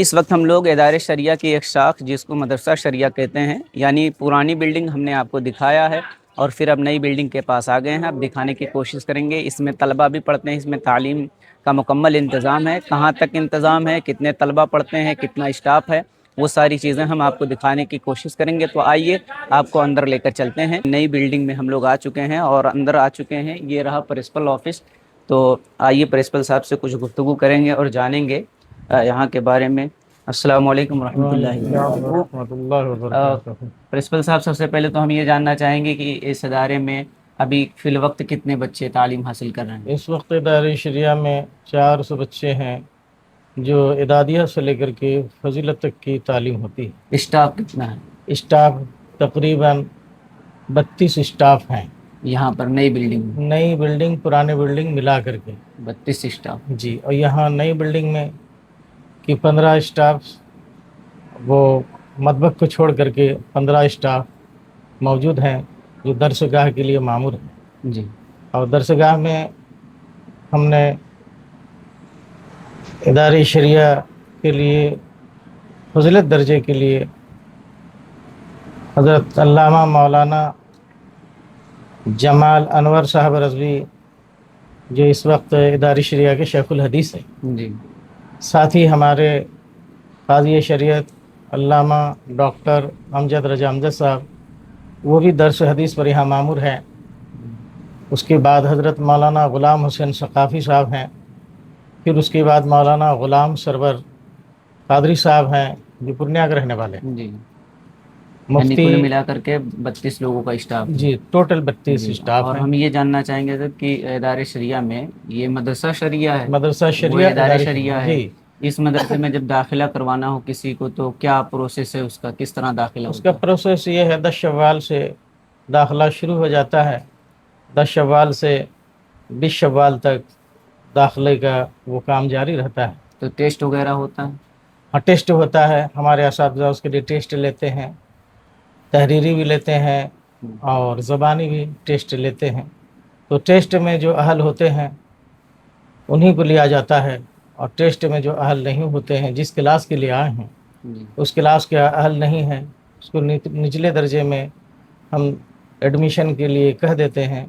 اس وقت ہم لوگ ادارے شریعہ کی ایک شاخ جس کو مدرسہ شریعہ کہتے ہیں، یعنی پرانی بلڈنگ ہم نے آپ کو دکھایا ہے اور پھر اب نئی بلڈنگ کے پاس آ گئے ہیں۔ اب دکھانے کی کوشش کریں گے۔ اس میں طلبہ بھی پڑھتے ہیں، اس میں تعلیم کا مکمل انتظام ہے، کہاں تک انتظام ہے، کتنے طلبہ پڑھتے ہیں، کتنا اسٹاف ہے، وہ ساری چیزیں ہم آپ کو دکھانے کی کوشش کریں گے۔ تو آئیے آپ کو اندر لے کر چلتے ہیں۔ نئی بلڈنگ میں ہم لوگ آ چکے ہیں اور اندر آ چکے ہیں۔ یہ رہا پرنسپل آفس۔ تو آئیے پرنسپل صاحب سے کچھ گفتگو کریں گے اور جانیں گے یہاں کے بارے میں۔ السلام علیکم ورحمۃ اللہ وبرکاتہ۔ ورحمۃ اللہ وبرکاتہ۔ پرنسپل صاحب، سب سے پہلے تو ہم یہ جاننا چاہیں گے کہ اس ادارے میں ابھی فی الوقت کتنے بچے تعلیم حاصل کر رہے ہیں؟ اس وقت ادارے شریعہ میں 400 بچے ہیں جو اعدادیہ سے لے کر کے فضیلت تک کی تعلیم ہوتی ہے۔ اسٹاف کتنا ہے؟ اسٹاف تقریباً 32 اسٹاف ہیں یہاں پر نئی بلڈنگ میں؟ نئی بلڈنگ پرانے بلڈنگ ملا کر کے 32 اسٹاف جی۔ اور یہاں نئی بلڈنگ میں کہ 15 اسٹاف، وہ مطبخ کو چھوڑ کر کے 15 اسٹاف موجود ہیں جو درسگاہ کے لیے مامور ہیں جی۔ اور درسگاہ میں ہم نے ادارے شریعہ کے لیے فضیلت درجے کے لیے حضرت علامہ مولانا جمال انور صاحب رضوی جو اس وقت ادارے شریعہ کے شیخ الحدیث ہیں، جی۔ ساتھ ہی ہمارے قاضی شریعت علامہ ڈاکٹر امجد رضا امجد صاحب، وہ بھی درس حدیث پر یہاں مامور ہیں۔ اس کے بعد حضرت مولانا غلام حسین ثقافی صاحب ہیں، پھر اس کے بعد مولانا غلام سرور قادری صاحب ہیں جو پورنیہ کے رہنے والے ہیں۔ جی، مفتی کل ملا کر کے 32 لوگوں کا اسٹاف ہے۔ جی، ٹوٹل 32 جی۔ اسٹاف اور ہیں۔ ہم یہ جاننا چاہیں گے سر کہ ادارے شریعہ میں یہ مدرسہ شریعہ ہے، مدرسہ شریعہ وہ ادارے شریعہ ہے۔ جی۔ اس مدرسے میں جب داخلہ کروانا ہو کسی کو تو کیا پروسیس ہے اس کا، کس طرح داخلہ اس ہوتا کا پروسیس یہ ہے، 10 شوال سے داخلہ شروع ہو جاتا ہے۔ 10 شوال سے 20 شوال تک داخلے کا وہ کام جاری رہتا ہے۔ تو ٹیسٹ وغیرہ ہوتا ہے؟ ہاں، ٹیسٹ ہوتا ہے، ہمارے اساتذہ اس کے لیے ٹیسٹ لیتے ہیں، تحریری بھی لیتے ہیں اور زبانی بھی ٹیسٹ لیتے ہیں۔ تو ٹیسٹ میں جو اہل ہوتے ہیں انہی کو لیا جاتا ہے، اور ٹیسٹ میں جو اہل نہیں ہوتے ہیں، جس کلاس کے لیے آئے ہیں اس کلاس کے اہل نہیں ہیں، اس کو نچلے درجے میں ہم ایڈمیشن کے لیے کہہ دیتے ہیں۔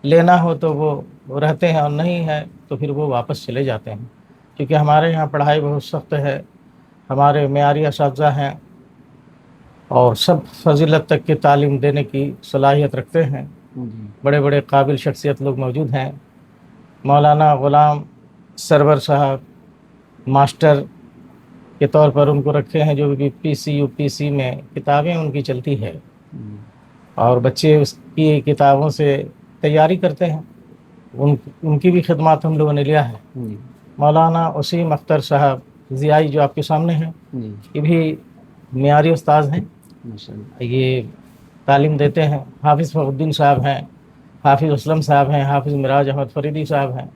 لینا ہو تو وہ رہتے ہیں اور نہیں ہے تو پھر وہ واپس چلے جاتے ہیں، کیونکہ ہمارے یہاں پڑھائی بہت سخت ہے، ہمارے معیاری اساتذہ ہیں اور سب فضیلت تک کی تعلیم دینے کی صلاحیت رکھتے ہیں۔ بڑے بڑے قابل شخصیت لوگ موجود ہیں۔ مولانا غلام سرور صاحب ماسٹر کے طور پر ان کو رکھے ہیں، جو بھی پی سی یو پی سی میں کتابیں ان کی چلتی ہے اور بچے اس کی کتابوں سے تیاری کرتے ہیں، ان کی بھی خدمات ہم لوگوں نے لیا ہے۔ مولانا وسیم اختر صاحب ضیائی جو آپ کے سامنے ہیں، یہ بھی معیاری استاذ ہیں، یہ تعلیم دیتے ہیں۔ حافظ فخر الدین صاحب ہیں، حافظ اسلم صاحب ہیں، حافظ مراج احمد فریدی صاحب ہیں،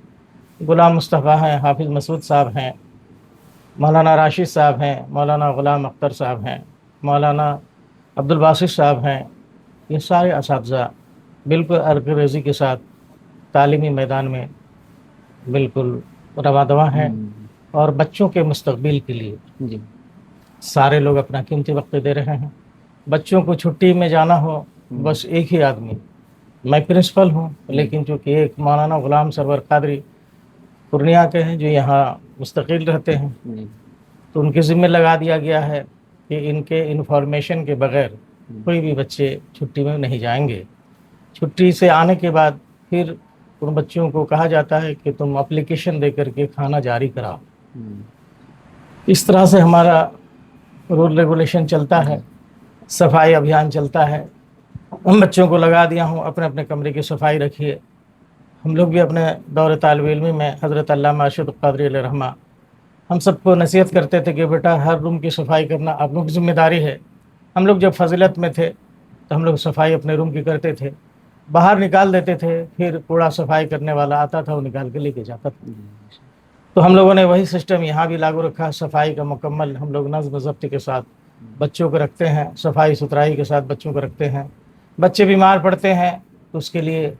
غلام مصطفیٰ ہیں، حافظ مسعود صاحب ہیں، مولانا راشد صاحب ہیں، مولانا غلام اختر صاحب ہیں، مولانا عبدالباسط صاحب ہیں۔ یہ سارے اساتذہ بالکل ارکریزی کے ساتھ تعلیمی میدان میں بالکل رواں دواں ہیں، اور بچوں کے مستقبل کے لیے سارے لوگ اپنا قیمتی وقت دے رہے ہیں۔ بچوں کو چھٹی میں جانا ہو، بس ایک ہی آدمی، میں پرنسپل ہوں، لیکن چونکہ ایک مولانا غلام سرور قادری پورنیہ کے ہیں جو یہاں مستقل رہتے ہیں، تو ان کے ذمہ لگا دیا گیا ہے کہ ان کے انفارمیشن کے بغیر کوئی بھی بچے چھٹی میں نہیں جائیں گے۔ چھٹی سے آنے کے بعد پھر ان بچوں کو کہا جاتا ہے کہ تم اپلیکیشن دے کر کے کھانا جاری کراؤ۔ اس طرح سے ہمارا رول ریگولیشن چلتا ہے، صفائی ابھیان چلتا ہے۔ ہم بچوں کو لگا دیا ہوں اپنے اپنے کمرے کی صفائی رکھیے۔ ہم لوگ بھی اپنے دور طالب علمی میں حضرت علامہ ارشد قادری علیہ رحمہ ہم سب کو نصیحت کرتے تھے کہ بیٹا ہر روم کی صفائی کرنا آپ لوگ کی ذمہ داری ہے۔ ہم لوگ جب فضیلت میں تھے تو ہم لوگ صفائی اپنے روم کی کرتے تھے، باہر نکال دیتے تھے، پھر کوڑا صفائی کرنے والا آتا تھا وہ نکال کے لے کے جاتا تھا۔ تو ہم لوگوں نے وہی سسٹم یہاں بھی لاگو رکھا، صفائی کا مکمل ہم لوگ نظم و ضبط کے ساتھ بچوں کو رکھتے ہیں، صفائی ستھرائی کے ساتھ بچوں کو رکھتے ہیں۔ بچے بیمار پڑتے ہیں تو اس کے لیے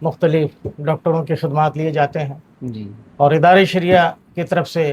مختلف ڈاکٹروں کی خدمات لیے جاتے ہیں، اور ادارے شریعہ کی طرف سے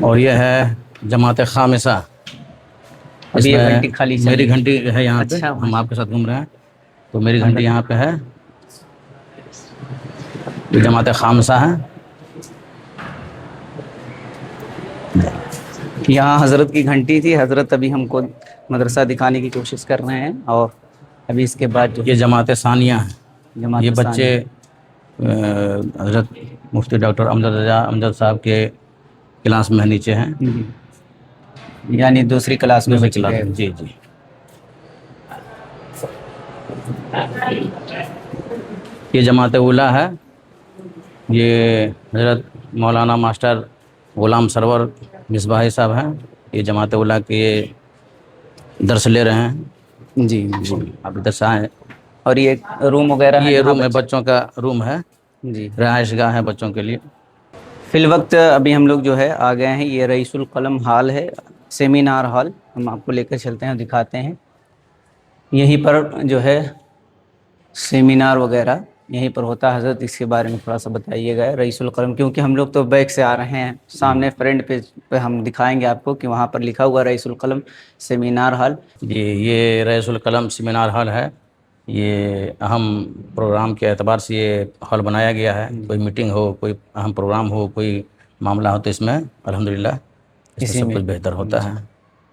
اور یہ ہے جماعت خامسہ. ابھی یہ اس میں گھنٹی خالی چل میری رہی ہے. گھنٹی ہے یہاں پہ, اچھا. ہم آپ کے ساتھ گھوم رہے ہیں تو میری گھنٹی یہاں پہ ہے. یہ جماعت خامسہ ہے. یہاں حضرت کی گھنٹی تھی. حضرت ابھی ہم کو مدرسہ دکھانے کی کوشش کر رہے ہیں, اور ابھی اس کے بعد جو یہ جماعت ثانیہ ہے. جماعت یہ ثانی. بچے حضرت مفتی ڈاکٹر امجد رضا امجد صاحب کے کلاس میں نیچے ہیں. یعنی دوسری کلاس میں دوسری بچ کلاس گئے. میں. جی جی. یہ جماعت اولیٰ ہے. یہ حضرت مولانا ماسٹر غلام سرور مصباحی صاحب ہیں. یہ جماعت اولیٰ کے درس لے رہے ہیں. جی جی ابھی درس آئے. اور یہ روم وغیرہ ہے یہ جہاں روم ہے, بچوں کا روم ہے, جی. رہائش گاہ ہے بچوں کے لیے. فی الوقت ابھی ہم لوگ جو ہے آ گئے ہیں, یہ رئیس القلم ہال ہے, سیمینار ہال. ہم آپ کو لے کر چلتے ہیں اور دکھاتے ہیں. یہیں پر جو ہے سیمینار وغیرہ یہیں پر ہوتا ہے. حضرت اس کے بارے میں تھوڑا سا بتائیے گا. رئیس القلم, کیونکہ ہم لوگ تو بیک سے آ رہے ہیں, سامنے فرنٹ پیج پہ ہم دکھائیں گے آپ کو کہ وہاں پر لکھا ہوا رئیس القلم سیمینار ہال. جی یہ رئیس القلم سیمینار ہال ہے. یہ اہم پروگرام کے اعتبار سے یہ ہال بنایا گیا ہے. کوئی میٹنگ ہو, کوئی اہم پروگرام ہو, کوئی معاملہ ہو تو اس میں الحمدللہ اس میں اسی سب میں کچھ بہتر ہوتا ہے.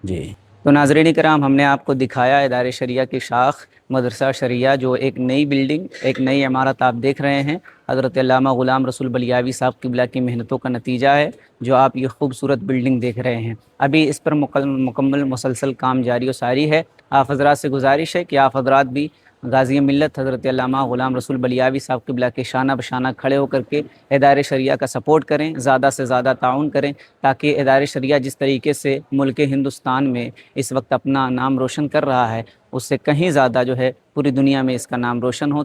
جی. تو ناظرین کرام, ہم نے آپ کو دکھایا ادارے شریعہ کی شاخ مدرسہ شریعہ, جو ایک نئی بلڈنگ, ایک نئی عمارت آپ دیکھ رہے ہیں. حضرت علامہ غلام رسول بلیاوی صاحب قبلہ کی محنتوں کا نتیجہ ہے جو آپ یہ خوبصورت بلڈنگ دیکھ رہے ہیں. ابھی اس پر مکمل مسلسل کام جاری و ساری ہے. آپ حضرات سے گزارش ہے کہ آپ حضرات بھی غازی ملت حضرت علامہ غلام رسول بلیاوی صاحب قبلہ کے شانہ بشانہ کھڑے ہو کر کے ادارے شریعہ کا سپورٹ کریں, زیادہ سے زیادہ تعاون کریں, تاکہ ادارے شریعہ جس طریقے سے ملک ہندوستان میں اس وقت اپنا نام روشن کر رہا ہے, اس سے کہیں زیادہ جو ہے پوری دنیا میں اس کا نام روشن ہو.